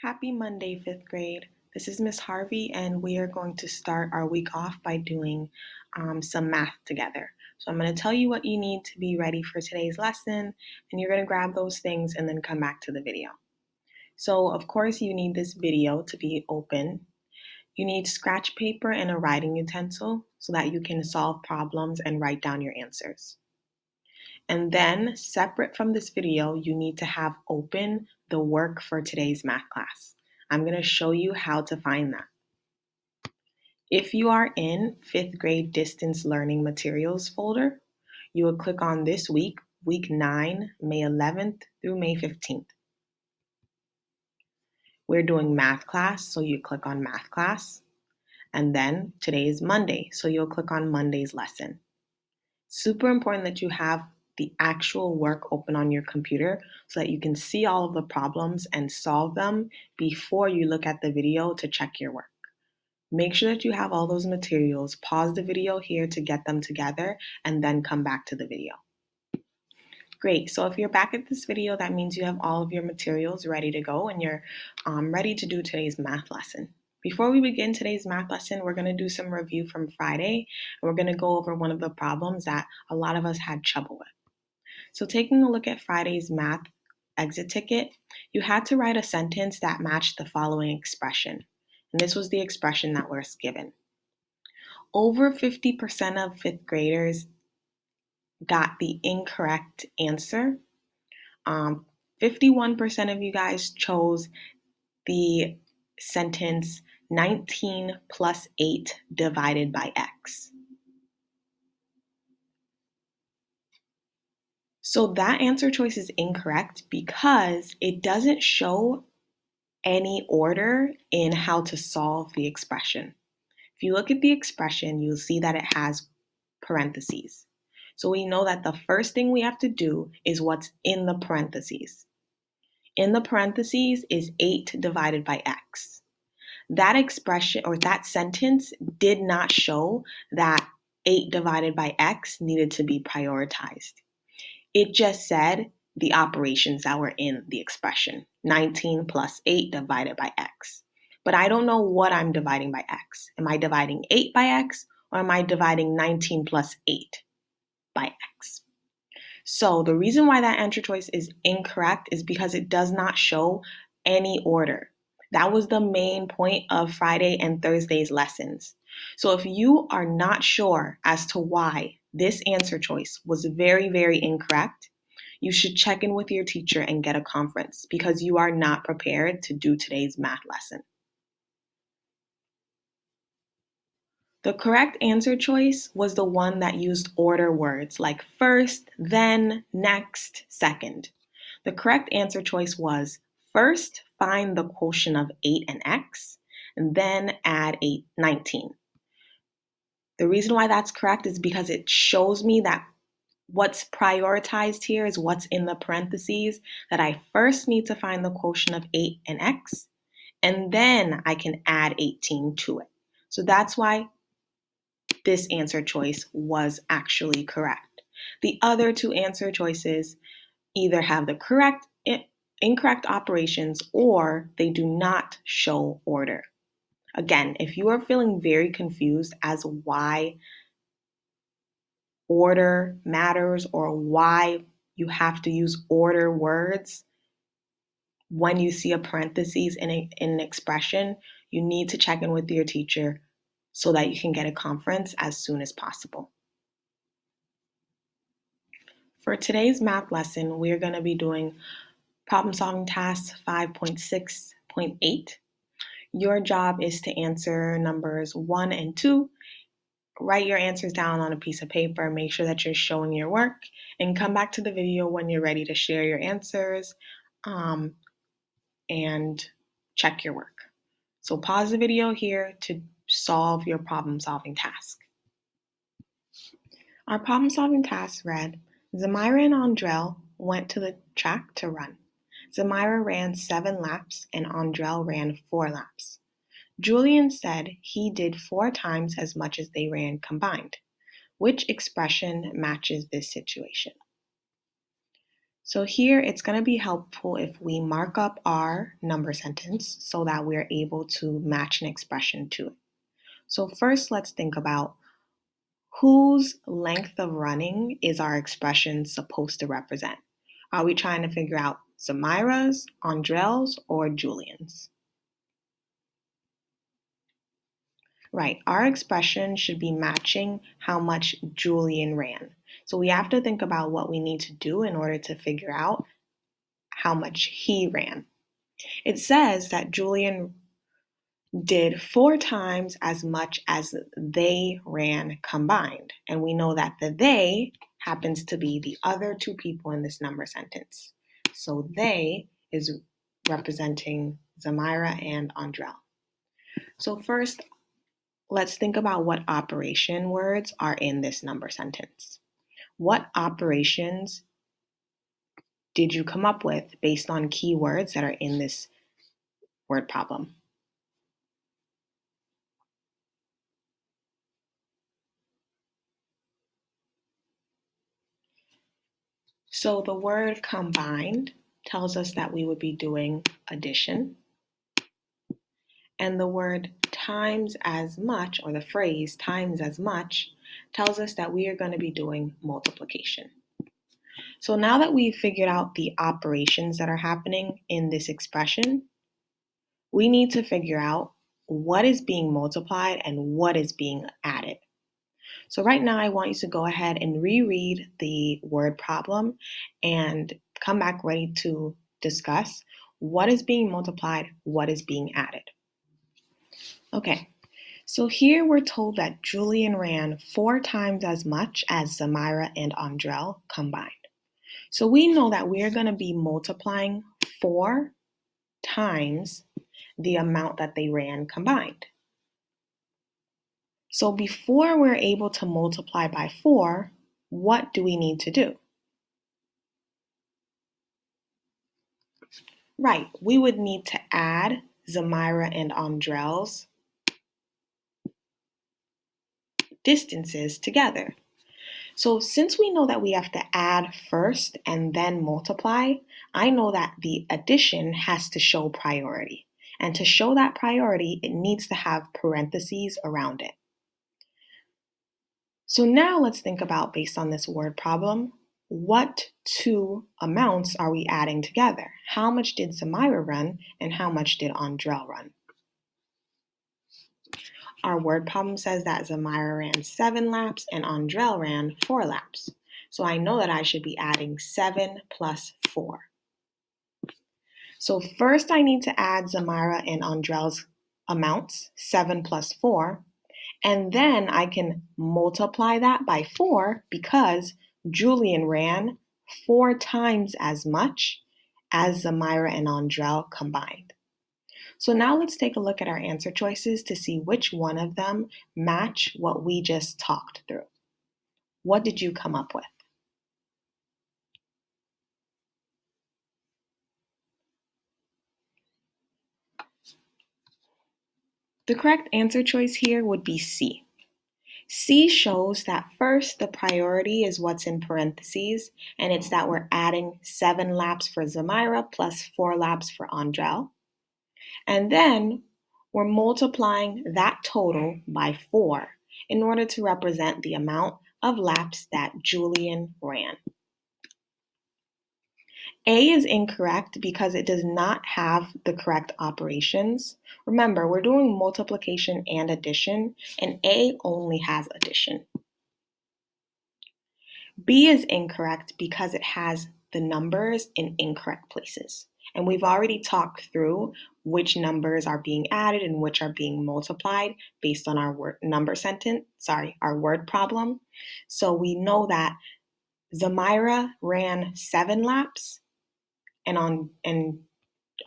Happy Monday, fifth grade. This is Miss Harvey, and we are going to start our week off by doing some math together. So I'm going to tell you what you need to be ready for today's lesson, and you're going to grab those things and then come back to the video. So, of course, you need this video to be open. You need scratch paper and a writing utensil so that you can solve problems and write down your answers. And then, separate from this video, you need to have open the work for today's math class. I'm going to show you how to find that. If you are in fifth grade distance learning materials folder, you will click on this week, week 9, May 11th through May 15th. We're doing math class, so you click on math class. And then today is Monday, so you'll click on Monday's lesson. Super important that you have the actual work open on your computer so that you can see all of the problems and solve them before you look at the video to check your work. Make sure that you have all those materials. Pause the video here to get them together and then come back to the video. Great, so if you're back at this video, that means you have all of your materials ready to go and you're ready to do today's math lesson. Before we begin today's math lesson, we're going to do some review from Friday, and we're going to go over one of the problems that a lot of us had trouble with. So taking a look at Friday's math exit ticket, you had to write a sentence that matched the following expression. And this was the expression that was given. Over 50% of fifth graders got the incorrect answer. 51% of you guys chose the sentence 19 plus 8 divided by x. So that answer choice is incorrect because it doesn't show any order in how to solve the expression. If you look at the expression, you'll see that it has parentheses. So we know that the first thing we have to do is what's in the parentheses. In the parentheses is 8 divided by x. That expression or that sentence did not show that 8 divided by x needed to be prioritized. It just said the operations that were in the expression, 19 plus 8 divided by x. But I don't know what I'm dividing by x. Am I dividing 8 by x, or am I dividing 19 plus 8 by x? So the reason why that answer choice is incorrect is because it does not show any order. That was the main point of Friday and Thursday's lessons. So if you are not sure as to why this answer choice was very, very incorrect, you should check in with your teacher and get a conference because you are not prepared to do today's math lesson. The correct answer choice was the one that used order words like first, then, next, second. The correct answer choice was first, find the quotient of 8 and x, and then add 19. The reason why that's correct is because it shows me that what's prioritized here is what's in the parentheses, that I first need to find the quotient of 8 and x, and then I can add 18 to it. So that's why this answer choice was actually correct. The other two answer choices either have the incorrect operations or they do not show order. Again, if you are feeling very confused as why order matters or why you have to use order words when you see a parentheses in an expression, you need to check in with your teacher so that you can get a conference as soon as possible. For today's math lesson, we're going to be doing problem solving task 5.6.8. Your job is to answer numbers 1 and 2. Write your answers down on a piece of paper, make sure that you're showing your work, and come back to the video when you're ready to share your answers and check your work. So pause the video here to solve your problem solving task. Our problem solving task read, Zamira and Andrel went to the track to run. Zamira ran 7 laps and Andrel ran 4 laps. Julian said he did 4 times as much as they ran combined. Which expression matches this situation? So here it's going to be helpful if we mark up our number sentence so that we're able to match an expression to it. So first, let's think about whose length of running is our expression supposed to represent? Are we trying to figure out Zamira's, Andrell's, or Julian's? Right, our expression should be matching how much Julian ran. So we have to think about what we need to do in order to figure out how much he ran. It says that Julian did 4 times as much as they ran combined. And we know that the they happens to be the other 2 people in this number sentence. So they is representing Zamira and Andrell. So first, let's think about what operation words are in this number sentence. What operations did you come up with based on keywords that are in this word problem? So the word combined tells us that we would be doing addition. And the word times as much, or the phrase times as much, tells us that we are going to be doing multiplication. So now that we've figured out the operations that are happening in this expression, we need to figure out what is being multiplied and what is being added. So right now I want you to go ahead and reread the word problem and come back ready to discuss what is being multiplied, what is being added. Okay, so here we're told that Julian ran 4 times as much as Zamira and Andrell combined. So we know that we're going to be multiplying 4 times the amount that they ran combined. So before we're able to multiply by 4, what do we need to do? Right, we would need to add Zamira and Andrell's distances together. So since we know that we have to add first and then multiply, I know that the addition has to show priority. And to show that priority, it needs to have parentheses around it. So now let's think about, based on this word problem, what 2 amounts are we adding together? How much did Zamira run and how much did Andrell run? Our word problem says that Zamira ran 7 laps and Andrell ran 4 laps. So I know that I should be adding 7 plus 4. So first I need to add Zamira and Andrell's amounts, 7 plus 4, and then I can multiply that by 4 because Julian ran 4 times as much as Zamira and Andrell combined. So now let's take a look at our answer choices to see which one of them match what we just talked through. What did you come up with? The correct answer choice here would be C. C shows that first the priority is what's in parentheses, and it's that we're adding 7 laps for Zamira plus 4 laps for Andrell. And then we're multiplying that total by 4 in order to represent the amount of laps that Julian ran. A is incorrect because it does not have the correct operations. Remember, we're doing multiplication and addition, and A only has addition. B is incorrect because it has the numbers in incorrect places. And we've already talked through which numbers are being added and which are being multiplied based on our our word problem. So we know that Zamira ran 7 laps and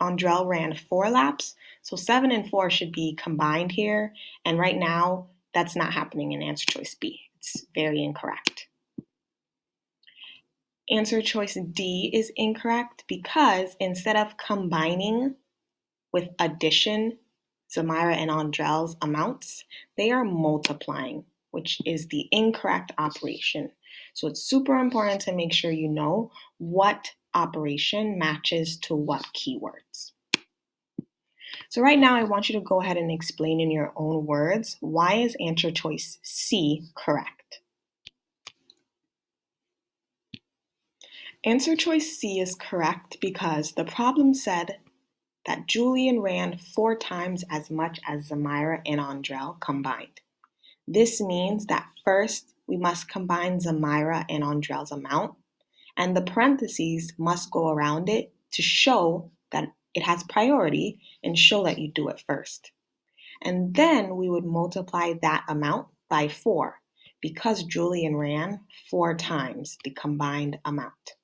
Andrell ran 4 laps. So 7 and 4 should be combined here. And right now, that's not happening in answer choice B. It's very incorrect. Answer choice D is incorrect because instead of combining with addition Zamira and Andrell's amounts, they are multiplying, which is the incorrect operation. So it's super important to make sure you know what operation matches to what keywords. So right now I want you to go ahead and explain in your own words, why is answer choice C correct? Answer choice C is correct because the problem said that Julian ran 4 times as much as Zamira and Andrel combined. This means that first we must combine Zamira and Andrel's amount, and the parentheses must go around it to show that it has priority and show that you do it first. And then we would multiply that amount by 4 because Julian ran 4 times the combined amount.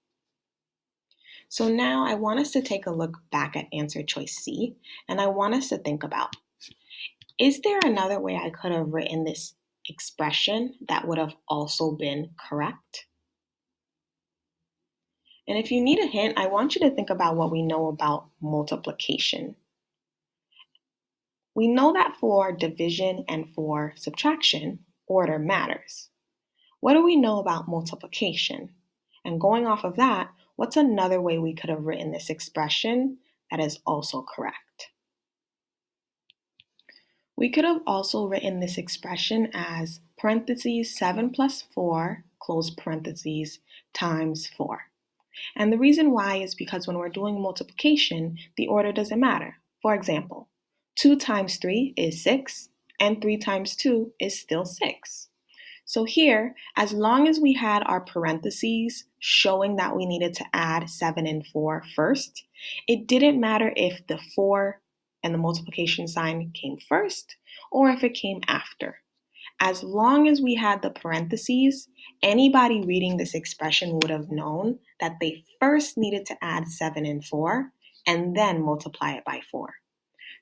So now I want us to take a look back at answer choice C, and I want us to think about, is there another way I could have written this expression that would have also been correct? And if you need a hint, I want you to think about what we know about multiplication. We know that for division and for subtraction, order matters. What do we know about multiplication? And going off of that, what's another way we could have written this expression that is also correct? We could have also written this expression as parentheses 7 plus 4, close parentheses, times 4. And the reason why is because when we're doing multiplication, the order doesn't matter. For example, 2 times 3 is 6, and 3 times 2 is still 6. So here, as long as we had our parentheses showing that we needed to add 7 and 4 first, it didn't matter if the 4 and the multiplication sign came first or if it came after. As long as we had the parentheses, anybody reading this expression would have known that they first needed to add 7 and 4 and then multiply it by 4.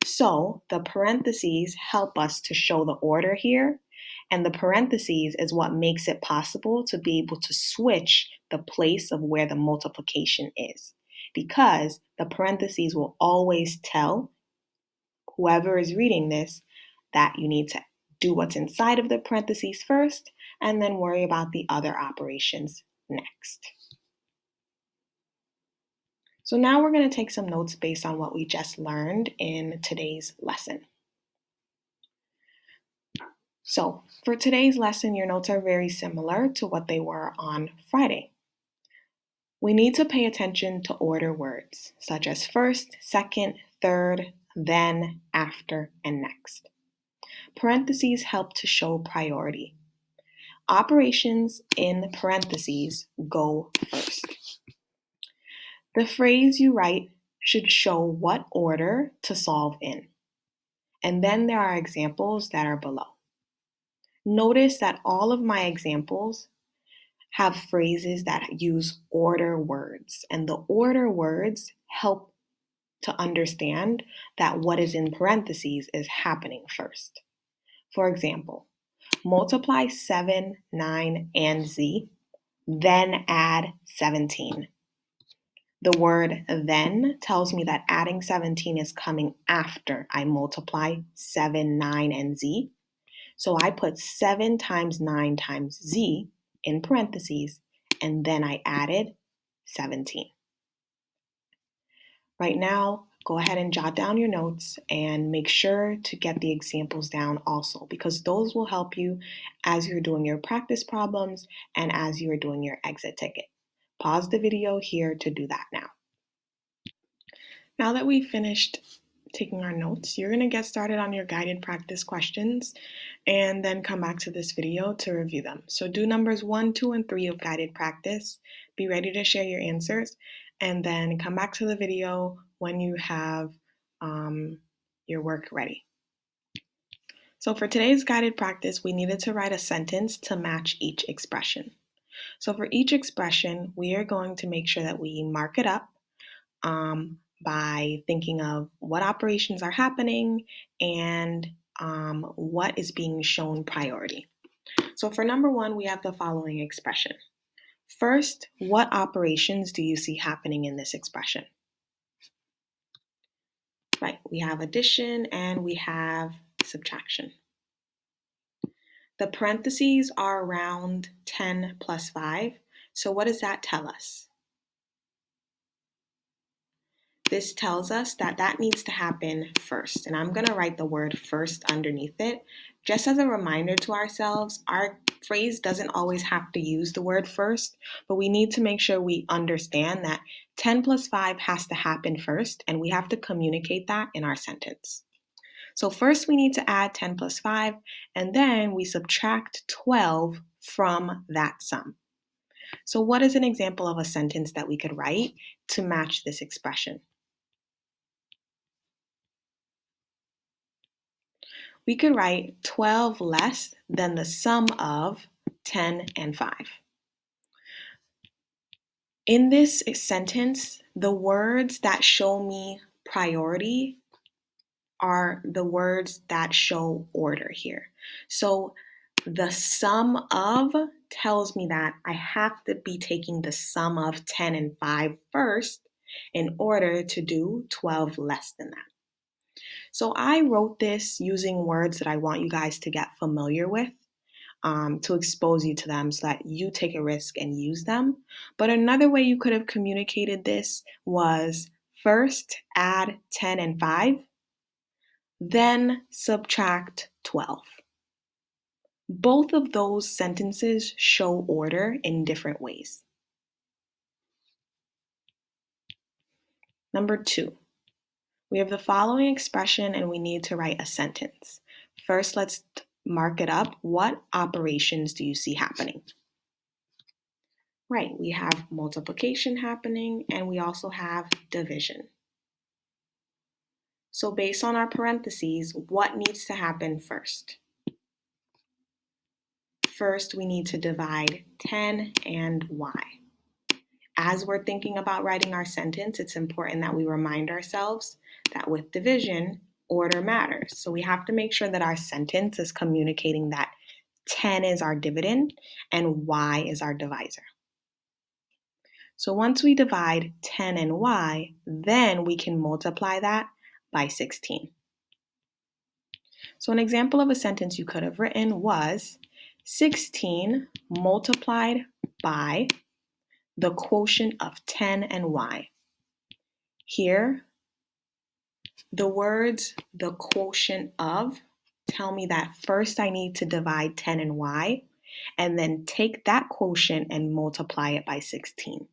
So the parentheses help us to show the order here, and the parentheses is what makes it possible to be able to switch the place of where the multiplication is, because the parentheses will always tell whoever is reading this that you need to do what's inside of the parentheses first and then worry about the other operations next. So now we're going to take some notes based on what we just learned in today's lesson. So for today's lesson, your notes are very similar to what they were on Friday. We need to pay attention to order words, such as first, second, third, then, after, and next. Parentheses help to show priority. Operations in parentheses go first. The phrase you write should show what order to solve in. And then there are examples that are below. Notice that all of my examples have phrases that use order words, and the order words help to understand that what is in parentheses is happening first. For example, multiply 7, 9, and z, then add 17. The word then tells me that adding 17 is coming after I multiply 7, 9, and z. So I put 7 times 9 times z in parentheses, and then I added 17. Right now, go ahead and jot down your notes and make sure to get the examples down also, because those will help you as you're doing your practice problems and as you're doing your exit ticket. Pause the video here to do that now. Now that we've finished taking our notes, you're going to get started on your guided practice questions and then come back to this video to review them. So do numbers 1, 2, and 3 of guided practice. Be ready to share your answers, and then come back to the video when you have your work ready. So for today's guided practice, we needed to write a sentence to match each expression. So for each expression, we are going to make sure that we mark it up by thinking of what operations are happening and what is being shown priority. So for number 1, we have the following expression. First, what operations do you see happening in this expression? Right, we have addition and we have subtraction. The parentheses are around 10 plus 5. So what does that tell us? this tells us that that needs to happen first. And I'm going to write the word first underneath it. Just as a reminder to ourselves, our phrase doesn't always have to use the word first, but we need to make sure we understand that 10 plus 5 has to happen first, and we have to communicate that in our sentence. So first we need to add 10 plus 5, and then we subtract 12 from that sum. So what is an example of a sentence that we could write to match this expression? We could write 12 less than the sum of 10 and 5. In this sentence, the words that show me priority are the words that show order here. So the sum of tells me that I have to be taking the sum of 10 and 5 first in order to do 12 less than that. So I wrote this using words that I want you guys to get familiar with, to expose you to them so that you take a risk and use them. But another way you could have communicated this was first add 10 and 5, then subtract 12. Both of those sentences show order in different ways. Number 2, we have the following expression and we need to write a sentence. First, let's mark it up. What operations do you see happening? Right, we have multiplication happening and we also have division. So based on our parentheses, what needs to happen first? First, we need to divide 10 and y. As we're thinking about writing our sentence, it's important that we remind ourselves that with division, order matters. So we have to make sure that our sentence is communicating that 10 is our dividend and y is our divisor. So once we divide 10 and y, then we can multiply that by 16. So an example of a sentence you could have written was 16 multiplied by the quotient of 10 and y. Here, the words the quotient of tell me that first I need to divide 10 and y, and then take that quotient and multiply it by 16.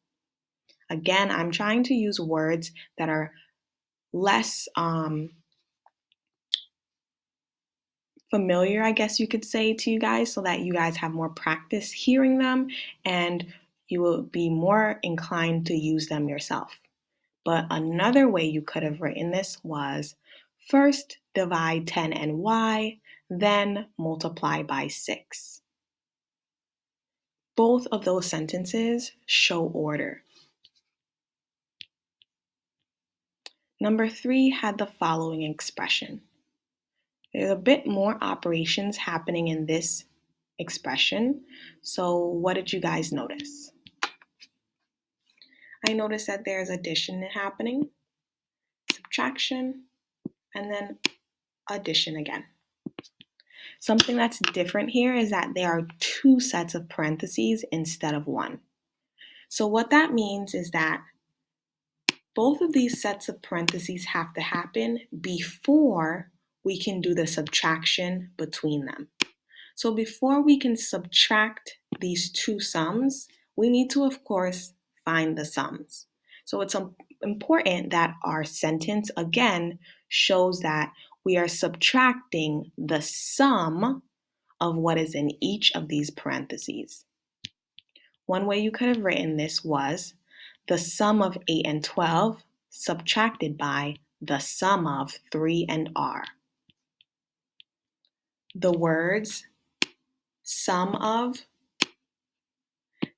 Again, I'm trying to use words that are less familiar, I guess you could say, to you guys so that you guys have more practice hearing them and you will be more inclined to use them yourself. But another way you could have written this was first divide 10 and y, then multiply by 6. Both of those sentences show order. Number 3 had the following expression. There's a bit more operations happening in this expression. So what did you guys notice? I noticed that there's addition happening, subtraction, and then addition again. Something that's different here is that there are 2 sets of parentheses instead of 1. So what that means is that both of these sets of parentheses have to happen before we can do the subtraction between them. So before we can subtract these 2 sums, we need to, of course, find the sums. So it's important that our sentence, again, shows that we are subtracting the sum of what is in each of these parentheses. One way you could have written this was the sum of 8 and 12 subtracted by the sum of 3 and r. The words sum of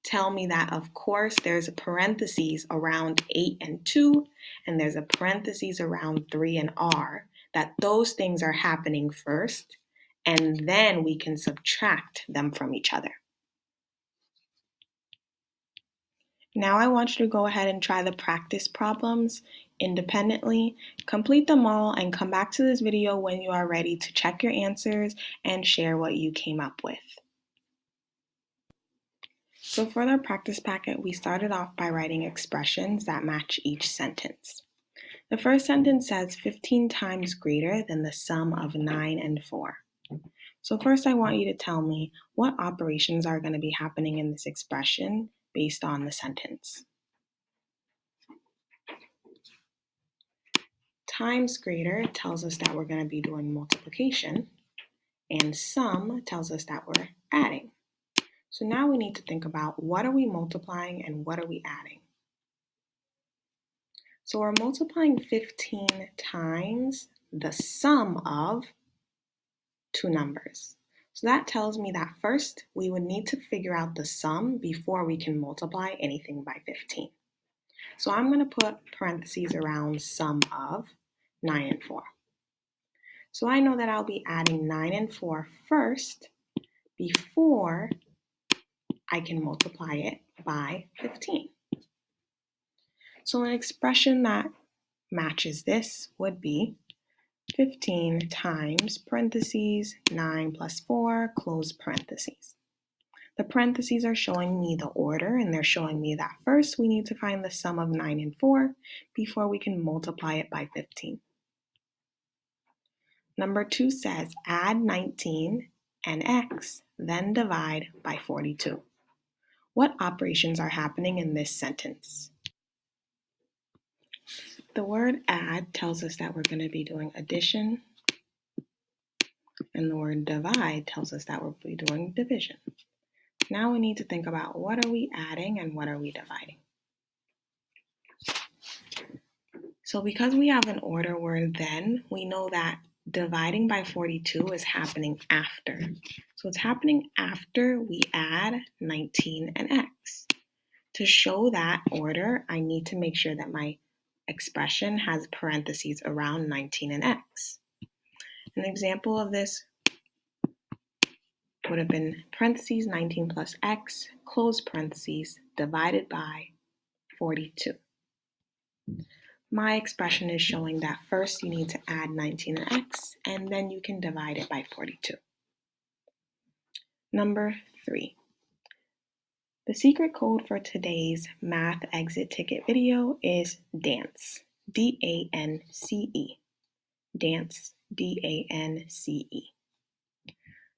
tell me that, of course, there's a parentheses around 8 and 2, and there's a parentheses around 3 and r, that those things are happening first, and then we can subtract them from each other. Now I want you to go ahead and try the practice problems independently, complete them all, and come back to this video when you are ready to check your answers and share what you came up with. So for the practice packet, we started off by writing expressions that match each sentence. The first sentence says 15 times greater than the sum of 9 and 4. So first I want you to tell me what operations are going to be happening in this expression based on the sentence. Times greater tells us that we're going to be doing multiplication, and sum tells us that we're adding. So now we need to think about what are we multiplying and what are we adding. So we're multiplying 15 times the sum of two numbers. So that tells me that first we would need to figure out the sum before we can multiply anything by 15. So I'm going to put parentheses around sum of 9 and 4. So I know that I'll be adding 9 and 4 first before I can multiply it by 15. So an expression that matches this would be 15 times parentheses 9 plus 4 close parentheses. The parentheses are showing me the order, and they're showing me that first we need to find the sum of 9 and 4 before we can multiply it by 15. Number 2 says add 19 and x, then divide by 42. What operations are happening in this sentence? The word add tells us that we're going to be doing addition, and the word divide tells us that we'll be doing division. Now we need to think about what are we adding and what are we dividing. So because we have an order word then, we know that dividing by 42 is happening after. So it's happening after we add 19 and x. To show that order, I need to make sure that my expression has parentheses around 19 and x. An example of this would have been parentheses 19 plus x, close parentheses, divided by 42. My expression is showing that first you need to add 19 and x, and then you can divide it by 42. Number 3. The secret code for today's math exit ticket video is DANCE, D-A-N-C-E. DANCE, D-A-N-C-E.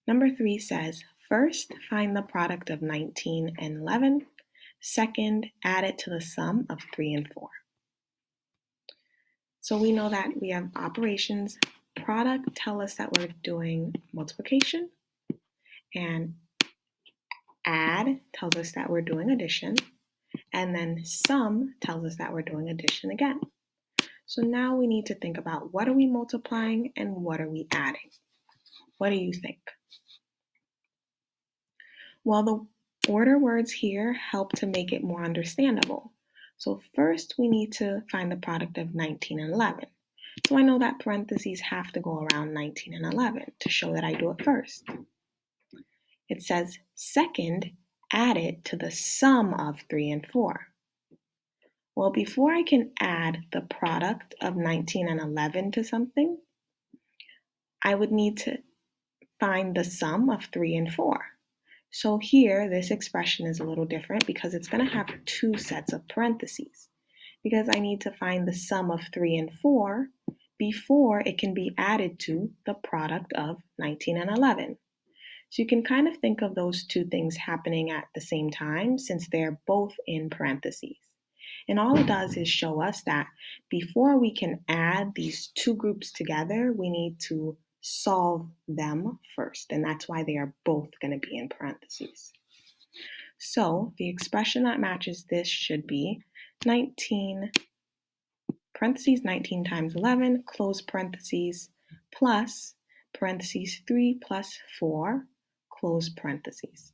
Number 3 says, first, find the product of 19 and 11. Second, add it to the sum of 3 and 4. So we know that we have operations. Product tell us that we're doing multiplication, and add tells us that we're doing addition, and then sum tells us that we're doing addition again. So now we need to think about what are we multiplying and what are we adding. What do you think? Well, the order words here help to make it more understandable. So first we need to find the product of 19 and 11. So I know that parentheses have to go around 19 and 11 to show that I do it first. It says, second, add it to the sum of 3 and 4. Well, before I can add the product of 19 and 11 to something, I would need to find the sum of 3 and 4. So here, this expression is a little different because it's going to have two sets of parentheses, because I need to find the sum of 3 and 4 before it can be added to the product of 19 and 11. So you can kind of think of those two things happening at the same time since they're both in parentheses. And all it does is show us that before we can add these two groups together, we need to solve them first. And that's why they are both going to be in parentheses. So the expression that matches this should be 19, parentheses 19 times 11, close parentheses, plus parentheses 3 plus 4, close parentheses.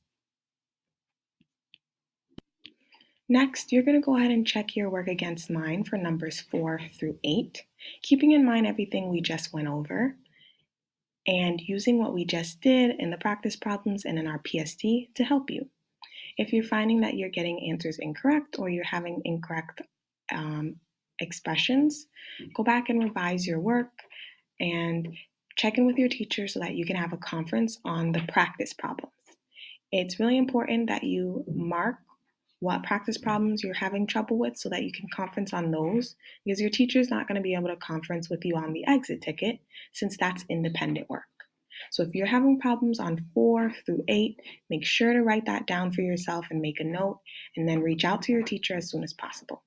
Next, you're going to go ahead and check your work against mine for numbers 4 through 8, keeping in mind everything we just went over, and using what we just did in the practice problems and in our PST to help you. If you're finding that you're getting answers incorrect or you're having incorrect expressions, go back and revise your work and check in with your teacher so that you can have a conference on the practice problems. It's really important that you mark what practice problems you're having trouble with so that you can conference on those, because your teacher is not going to be able to conference with you on the exit ticket since that's independent work. So if you're having problems on 4 through 8, make sure to write that down for yourself and make a note, and then reach out to your teacher as soon as possible.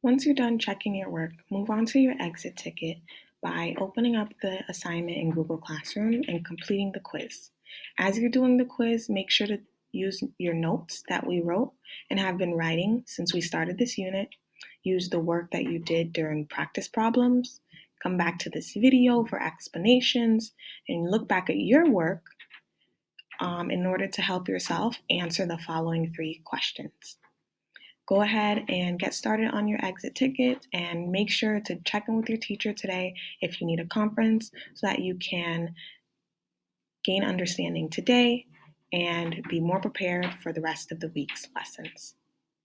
Once you're done checking your work, move on to your exit ticket by opening up the assignment in Google Classroom and completing the quiz. As you're doing the quiz, make sure to use your notes that we wrote and have been writing since we started this unit. Use the work that you did during practice problems. Come back to this video for explanations and look back at your work in order to help yourself answer the following 3 questions. Go ahead and get started on your exit ticket and make sure to check in with your teacher today if you need a conference so that you can gain understanding today and be more prepared for the rest of the week's lessons.